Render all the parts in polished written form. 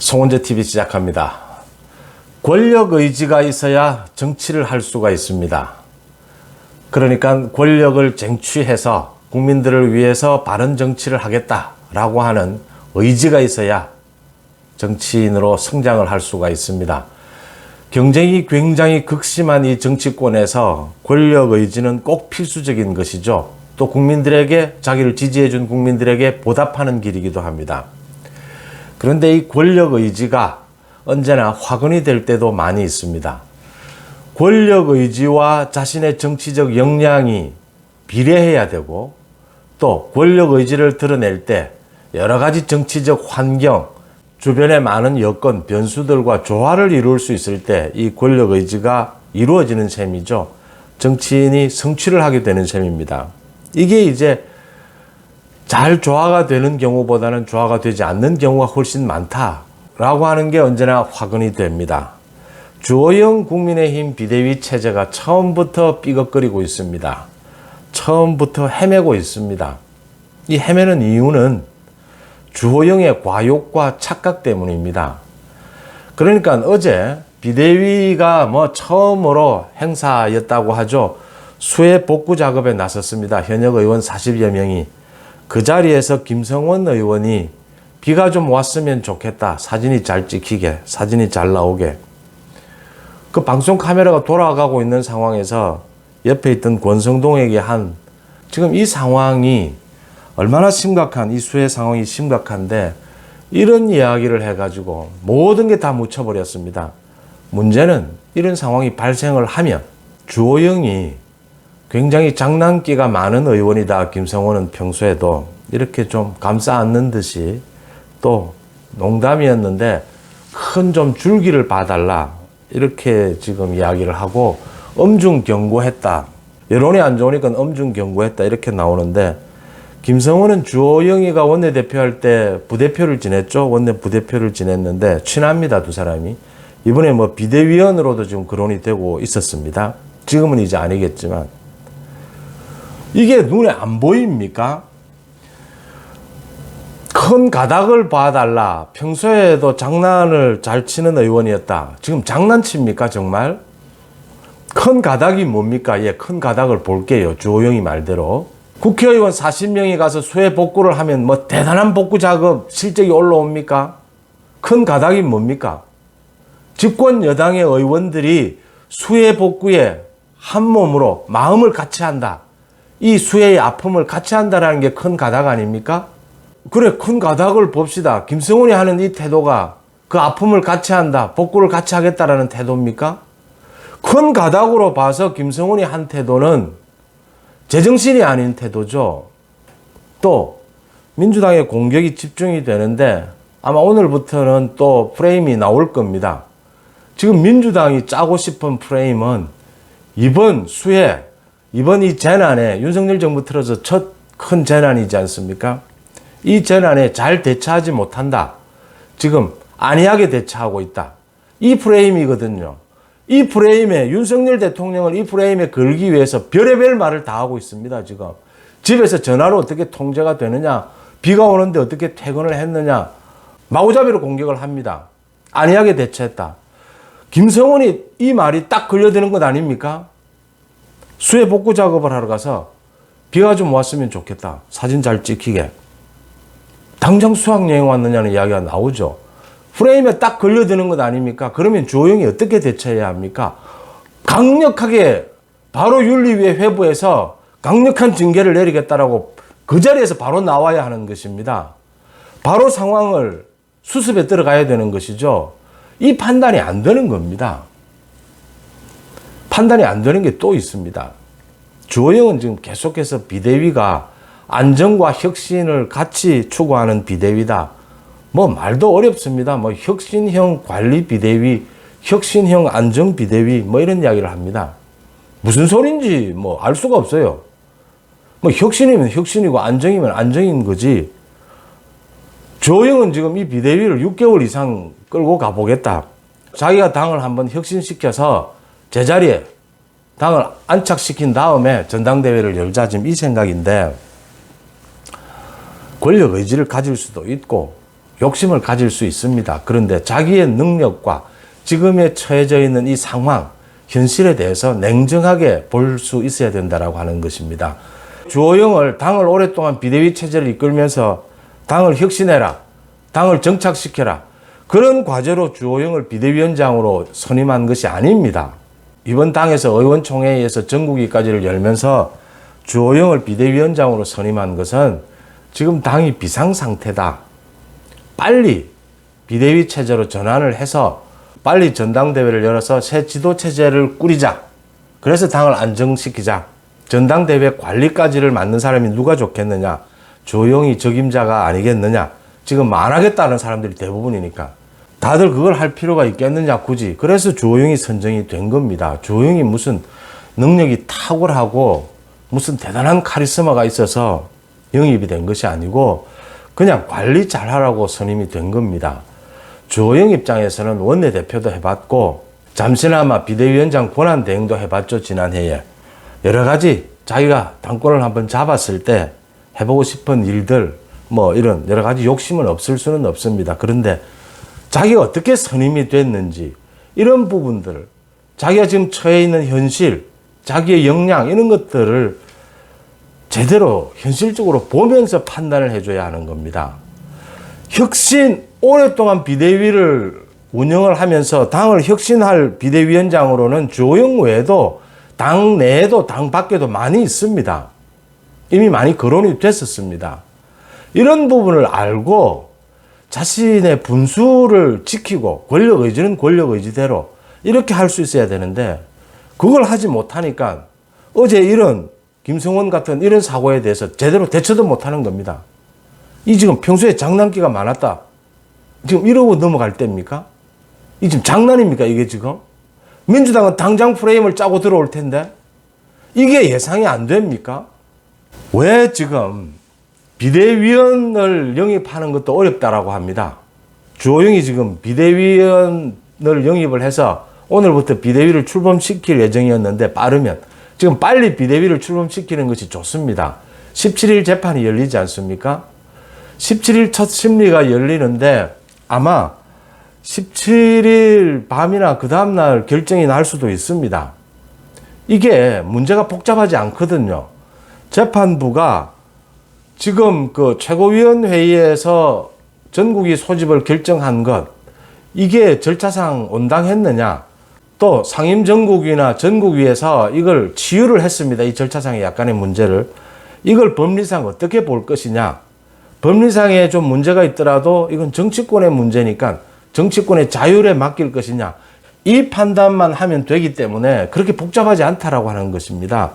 송원재TV 시작합니다. 권력 의지가 있어야 정치를 할 수가 있습니다. 그러니까 권력을 쟁취해서 국민들을 위해서 바른 정치를 하겠다라고 하는 의지가 있어야 정치인으로 성장을 할 수가 있습니다. 경쟁이 굉장히 극심한 이 정치권에서 권력 의지는 꼭 필수적인 것이죠. 또 국민들에게, 자기를 지지해준 국민들에게 보답하는 길이기도 합니다. 그런데 이 권력 의지가 언제나 화근이 될 때도 많이 있습니다. 권력 의지와 자신의 정치적 역량이 비례해야 되고, 또 권력 의지를 드러낼 때 여러 가지 정치적 환경, 주변의 많은 여건, 변수들과 조화를 이룰 수 있을 때 이 권력 의지가 이루어지는 셈이죠. 정치인이 성취를 하게 되는 셈입니다. 이게 이제 잘 조화가 되는 경우보다는 조화가 되지 않는 경우가 훨씬 많다라고 하는 게 언제나 화근이 됩니다. 주호영 국민의힘 비대위 체제가 처음부터 삐걱거리고 있습니다. 처음부터 헤매고 있습니다. 이 헤매는 이유는 주호영의 과욕과 착각 때문입니다. 그러니까 어제 비대위가 처음으로 행사였다고 하죠. 수해 복구 작업에 나섰습니다. 현역 의원 40여 명이. 그 자리에서 김성원 의원이 비가 좀 왔으면 좋겠다. 사진이 잘 찍히게, 사진이 잘 나오게. 그 방송 카메라가 돌아가고 있는 상황에서 옆에 있던 권성동에게 지금 이 상황이 얼마나 심각한, 이 수해 상황이 심각한데 이런 이야기를 해가지고 모든 게 다 묻혀버렸습니다. 문제는 이런 상황이 발생을 하면 주호영이 굉장히 장난기가 많은 의원이다. 김성원은 평소에도 이렇게 좀 감싸 안는 듯이, 또 농담이었는데 큰 좀 줄기를 봐달라 이렇게 지금 이야기를 하고 엄중 경고했다. 여론이 안 좋으니까 엄중 경고했다 이렇게 나오는데, 김성원은 주호영이가 원내대표할 때 부대표를 지냈죠. 원내 부대표를 지냈는데 친합니다, 두 사람이. 이번에 비대위원으로도 지금 거론이 되고 있었습니다. 지금은 이제 아니겠지만. 이게 눈에 안 보입니까? 큰 가닥을 봐달라. 평소에도 장난을 잘 치는 의원이었다. 지금 장난칩니까, 정말? 큰 가닥이 뭡니까? 예, 큰 가닥을 볼게요. 주호영이 말대로. 국회의원 40명이 가서 수해 복구를 하면 대단한 복구 작업 실적이 올라옵니까? 큰 가닥이 뭡니까? 집권 여당의 의원들이 수해 복구에 한 몸으로 마음을 같이 한다. 이 수해의 아픔을 같이 한다는 게 큰 가닥 아닙니까? 그래, 큰 가닥을 봅시다. 김성원이 하는 이 태도가 그 아픔을 같이 한다, 복구를 같이 하겠다라는 태도입니까? 큰 가닥으로 봐서 김성원이 한 태도는 제정신이 아닌 태도죠. 또 민주당의 공격이 집중이 되는데 아마 오늘부터는 또 프레임이 나올 겁니다. 지금 민주당이 짜고 싶은 프레임은 이번 수해, 이번 이 재난에 윤석열 정부 들어서 첫 큰 재난이지 않습니까? 이 재난에 잘 대처하지 못한다. 지금 안이하게 대처하고 있다. 이 프레임이거든요. 이 프레임에, 윤석열 대통령을 이 프레임에 걸기 위해서 별의별 말을 다 하고 있습니다, 지금. 집에서 전화로 어떻게 통제가 되느냐, 비가 오는데 어떻게 퇴근을 했느냐, 마구잡이로 공격을 합니다. 안이하게 대처했다. 김성원이 이 말이 딱 걸려드는 것 아닙니까? 수해 복구 작업을 하러 가서 비가 좀 왔으면 좋겠다. 사진 잘 찍히게. 당장 수학여행 왔느냐는 이야기가 나오죠. 프레임에 딱 걸려드는 것 아닙니까? 그러면 주호영이 어떻게 대처해야 합니까? 강력하게 바로 윤리위에 회부해서 강력한 징계를 내리겠다라고 그 자리에서 바로 나와야 하는 것입니다. 바로 상황을 수습에 들어가야 되는 것이죠. 이 판단이 안 되는 겁니다. 판단이 안 되는 게 또 있습니다. 주호영은 지금 계속해서 비대위가 안정과 혁신을 같이 추구하는 비대위다. 말도 어렵습니다. 혁신형 관리 비대위, 혁신형 안정 비대위, 이런 이야기를 합니다. 무슨 소린지 알 수가 없어요. 혁신이면 혁신이고 안정이면 안정인 거지. 주호영은 지금 이 비대위를 6개월 이상 끌고 가보겠다. 자기가 당을 한번 혁신시켜서 제자리에 당을 안착시킨 다음에 전당대회를 열자, 지금 이 생각인데, 권력 의지를 가질 수도 있고 욕심을 가질 수 있습니다. 그런데 자기의 능력과 지금에 처해져 있는 이 상황, 현실에 대해서 냉정하게 볼 수 있어야 된다라고 하는 것입니다. 주호영을 당을 오랫동안 비대위 체제를 이끌면서 당을 혁신해라, 당을 정착시켜라, 그런 과제로 주호영을 비대위원장으로 선임한 것이 아닙니다. 이번 당에서 의원총회에서 전국위까지를 열면서 주호영을 비대위원장으로 선임한 것은 지금 당이 비상상태다, 빨리 비대위 체제로 전환을 해서 빨리 전당대회를 열어서 새 지도체제를 꾸리자, 그래서 당을 안정시키자, 전당대회 관리까지를 맡는 사람이 누가 좋겠느냐, 주호영이 적임자가 아니겠느냐, 지금 안 하겠다는 사람들이 대부분이니까 다들 그걸 할 필요가 있겠느냐 굳이. 그래서 주호영이 선정이 된 겁니다. 주호영이 무슨 능력이 탁월하고 무슨 대단한 카리스마가 있어서 영입이 된 것이 아니고 그냥 관리 잘하라고 선임이 된 겁니다. 주호영 입장에서는 원내대표도 해봤고 잠시나마 비대위원장 권한대행도 해봤죠. 지난해에 여러 가지 자기가 당권을 한번 잡았을 때 해보고 싶은 일들 뭐 이런 여러 가지 욕심은 없을 수는 없습니다. 그런데 자기가 어떻게 선임이 됐는지 이런 부분들, 자기가 지금 처해 있는 현실, 자기의 역량 이런 것들을 제대로 현실적으로 보면서 판단을 해줘야 하는 겁니다. 혁신, 오랫동안 비대위를 운영을 하면서 당을 혁신할 비대위원장으로는 주호영 외에도 당 내에도 당 밖에도 많이 있습니다. 이미 많이 거론이 됐었습니다. 이런 부분을 알고 자신의 분수를 지키고 권력 의지는 권력 의지대로 이렇게 할 수 있어야 되는데 그걸 하지 못하니까 어제 이런 김성원 같은 이런 사고에 대해서 제대로 대처도 못하는 겁니다. 이 지금 평소에 장난기가 많았다, 지금 이러고 넘어갈 때입니까? 이 지금 장난입니까 이게 지금? 민주당은 당장 프레임을 짜고 들어올 텐데 이게 예상이 안 됩니까? 왜 지금 비대위원을 영입하는 것도 어렵다라고 합니다. 주호영이 지금 비대위원을 영입을 해서 오늘부터 비대위를 출범시킬 예정이었는데 빠르면 지금 빨리 비대위를 출범시키는 것이 좋습니다. 17일 재판이 열리지 않습니까? 17일 첫 심리가 열리는데 아마 17일 밤이나 그 다음날 결정이 날 수도 있습니다. 이게 문제가 복잡하지 않거든요. 재판부가 지금 그 최고위원회의에서 전국위 소집을 결정한 것, 이게 절차상 온당했느냐, 또 상임전국위나 전국위에서 이걸 치유를 했습니다. 이 절차상의 약간의 문제를. 이걸 법리상 어떻게 볼 것이냐. 법리상에 좀 문제가 있더라도 이건 정치권의 문제니까 정치권의 자율에 맡길 것이냐. 이 판단만 하면 되기 때문에 그렇게 복잡하지 않다라고 하는 것입니다.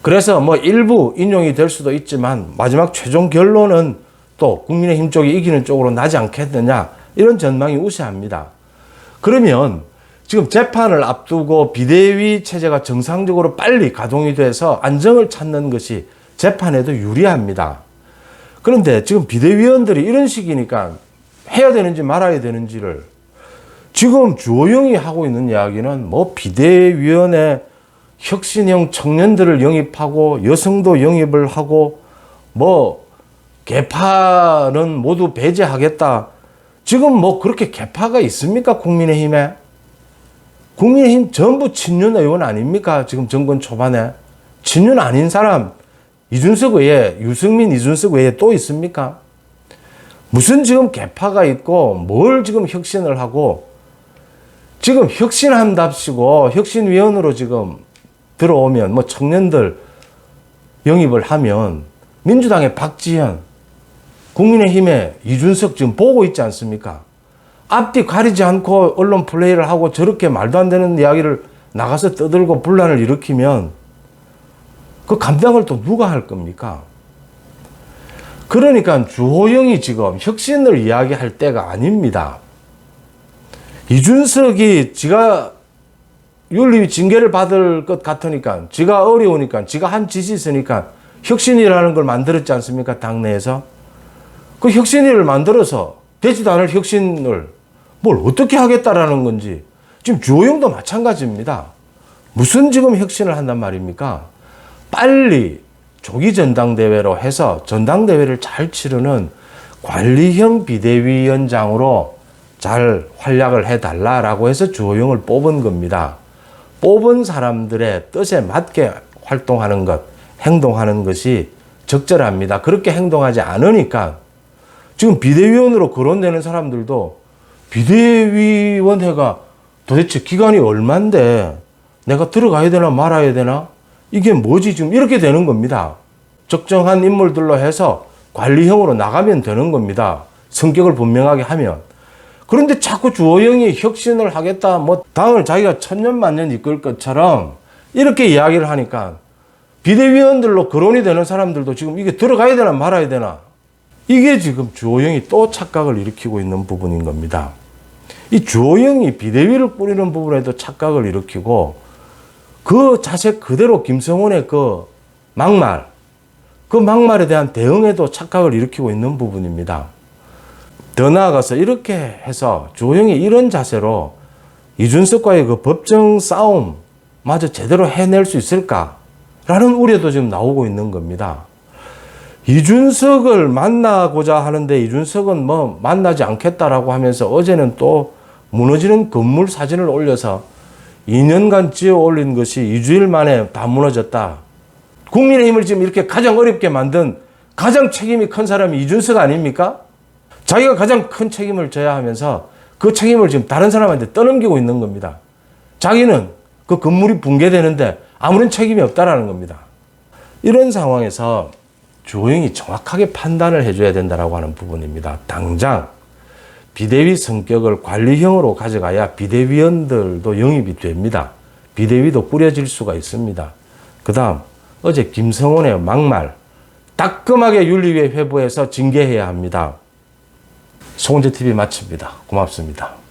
그래서 뭐 일부 인용이 될 수도 있지만 마지막 최종 결론은 또 국민의힘 쪽이 이기는 쪽으로 나지 않겠느냐, 이런 전망이 우세합니다. 그러면 지금 재판을 앞두고 비대위 체제가 정상적으로 빨리 가동이 돼서 안정을 찾는 것이 재판에도 유리합니다. 그런데 지금 비대위원들이 이런 식이니까 해야 되는지 말아야 되는지를, 지금 주호영이 하고 있는 이야기는 뭐 비대위원회 혁신형 청년들을 영입하고 여성도 영입을 하고 뭐 계파는 모두 배제하겠다. 지금 뭐 그렇게 계파가 있습니까? 국민의힘에? 국민의힘 전부 친윤 의원 아닙니까? 지금 정권 초반에. 친윤 아닌 사람 이준석 외에, 유승민, 이준석 외에 또 있습니까? 무슨 지금 계파가 있고 뭘 지금 혁신을 하고, 지금 혁신한답시고 혁신위원으로 지금 들어오면 뭐 청년들 영입을 하면 민주당의 박지현, 국민의힘의 이준석 지금 보고 있지 않습니까? 앞뒤 가리지 않고 언론 플레이를 하고 저렇게 말도 안 되는 이야기를 나가서 떠들고 분란을 일으키면 그 감당을 또 누가 할 겁니까? 그러니까 주호영이 지금 혁신을 이야기할 때가 아닙니다. 이준석이 지가 윤리 징계를 받을 것 같으니까, 지가 어려우니까, 지가 한 짓이 있으니까 혁신이라는 걸 만들었지 않습니까? 당내에서. 그 혁신위를 만들어서 되지도 않을 혁신을 뭘 어떻게 하겠다라는 건지. 지금 주호영도 마찬가지입니다. 무슨 지금 혁신을 한단 말입니까? 빨리 조기 전당대회로 해서 전당대회를 잘 치르는 관리형 비대위원장으로 잘 활약을 해달라라고 해서 주호영을 뽑은 겁니다. 뽑은 사람들의 뜻에 맞게 활동하는 것, 행동하는 것이 적절합니다. 그렇게 행동하지 않으니까 지금 비대위원으로 거론되는 사람들도 비대위원회가 도대체 기간이 얼만데 내가 들어가야 되나 말아야 되나? 이게 뭐지 지금 이렇게 되는 겁니다. 적정한 인물들로 해서 관리형으로 나가면 되는 겁니다. 성격을 분명하게 하면. 그런데 자꾸 주호영이 혁신을 하겠다, 뭐 당을 자기가 천년만년 이끌 것처럼 이렇게 이야기를 하니까 비대위원들로 거론이 되는 사람들도 지금 이게 들어가야 되나 말아야 되나? 이게 지금 주호영이 또 착각을 일으키고 있는 부분인 겁니다. 이 주호영이 비대위를 꾸리는 부분에도 착각을 일으키고 그 자세 그대로 김성훈의 그 막말, 그 막말에 대한 대응에도 착각을 일으키고 있는 부분입니다. 더 나아가서 이렇게 해서 주호영이 이런 자세로 이준석과의 그 법정 싸움마저 제대로 해낼 수 있을까라는 우려도 지금 나오고 있는 겁니다. 이준석을 만나고자 하는데 이준석은 뭐 만나지 않겠다라고 하면서 어제는 또 무너지는 건물 사진을 올려서 2년간 지어 올린 것이 2주일 만에 다 무너졌다. 국민의힘을 지금 이렇게 가장 어렵게 만든 가장 책임이 큰 사람이 이준석 아닙니까? 자기가 가장 큰 책임을 져야 하면서 그 책임을 지금 다른 사람한테 떠넘기고 있는 겁니다. 자기는 그 건물이 붕괴되는데 아무런 책임이 없다라는 겁니다. 이런 상황에서 주호영이 정확하게 판단을 해줘야 된다고 하는 부분입니다. 당장 비대위 성격을 관리형으로 가져가야 비대위원들도 영입이 됩니다. 비대위도 꾸려질 수가 있습니다. 그 다음 어제 김성훈의 막말 따끔하게 윤리위에 회부해서 징계해야 합니다. 송은재TV 마칩니다. 고맙습니다.